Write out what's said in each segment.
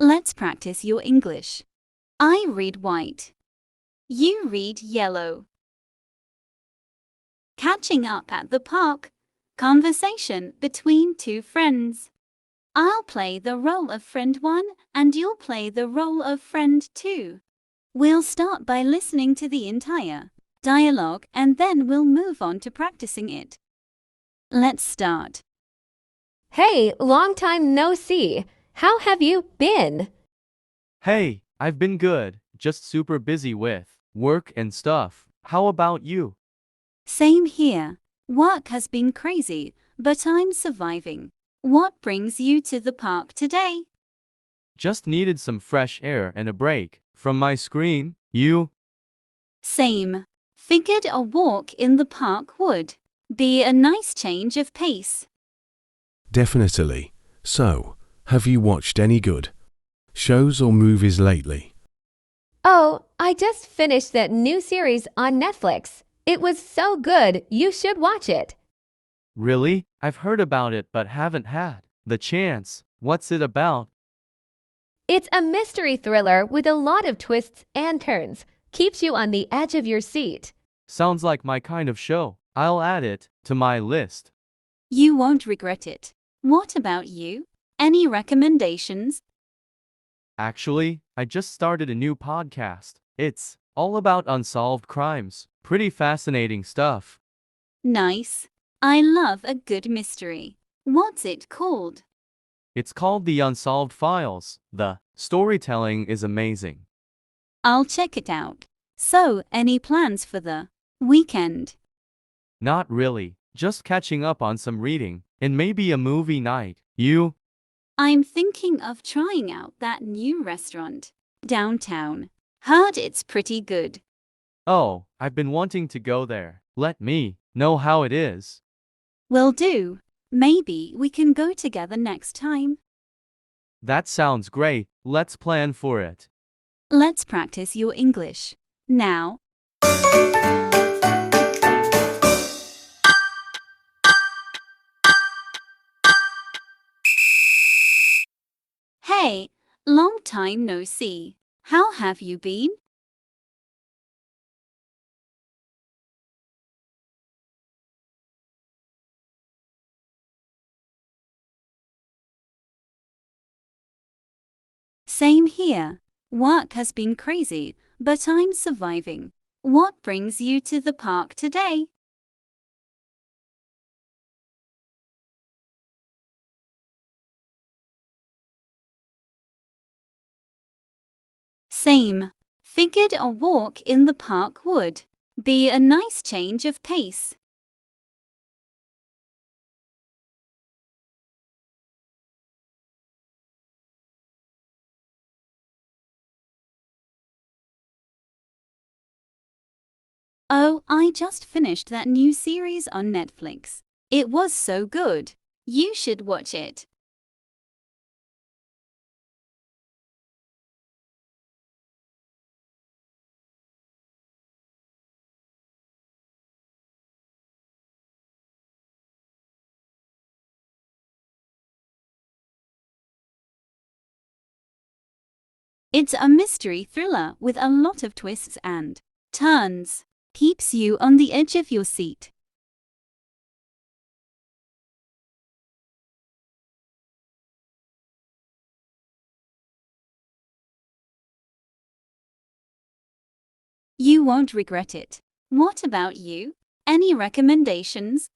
Let's practice your English. I read white. You read yellow. Catching up at the park. Conversation between two friends. I'll play the role of friend 1 and you'll play the role of friend 2. We'll start by listening to the entire dialogue and then we'll move on to practicing it. Let's start. Hey, long time no see. How have you been? Hey, I've been good, just super busy with work and stuff. How about you? Same here. Work has been crazy, but I'm surviving. What brings you to the park today? Just needed some fresh air and a break from my screen. You? Same. Figured a walk in the park would be a nice change of pace. Definitely. So, have you watched any good shows or movies lately? Oh, I just finished that new series on Netflix. It was so good, you should watch it. Really? I've heard about it but haven't had the chance. What's it about? It's a mystery thriller with a lot of twists and turns. Keeps you on the edge of your seat. Sounds like my kind of show. I'll add it to my list. You won't regret it. What about you? Any recommendations? Actually, I just started a new podcast. It's all about unsolved crimes. Pretty fascinating stuff. Nice. I love a good mystery. What's it called? It's called The Unsolved Files. The storytelling is amazing. I'll check it out. So, any plans for the weekend? Not really, just catching up on some reading, and maybe a movie night. You? I'm thinking of trying out that new restaurant downtown. Heard it's pretty good. Oh, I've been wanting to go there. Let me know how it is. Will do. Maybe we can go together next time. That sounds great. Let's plan for it. Let's practice your English. Now, hey, long time no see. How have you been? Same here. Work has been crazy, but I'm surviving. What brings you to the park today? Same. Figured a walk in the park would be a nice change of pace. Oh, I just finished that new series on Netflix. It was so good. You should watch it. It's a mystery thriller with a lot of twists and turns. Keeps you on the edge of your seat. You won't regret it. What about you? Any recommendations?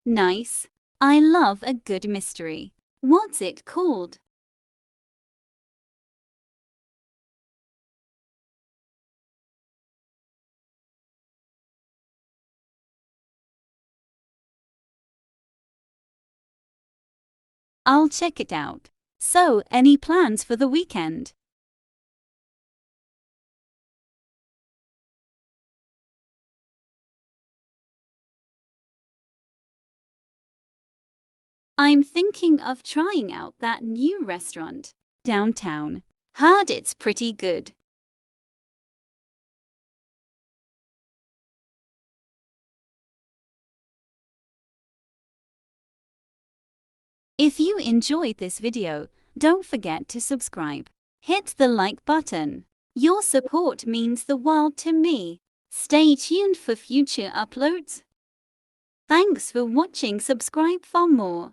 Nice. I love a good mystery. What's it called? I'll check it out. So, any plans for the weekend? I'm thinking of trying out that new restaurant downtown. Heard it's pretty good. If you enjoyed this video, don't forget to subscribe. Hit the like button. Your support means the world to me. Stay tuned for future uploads. Thanks for watching. Subscribe for more.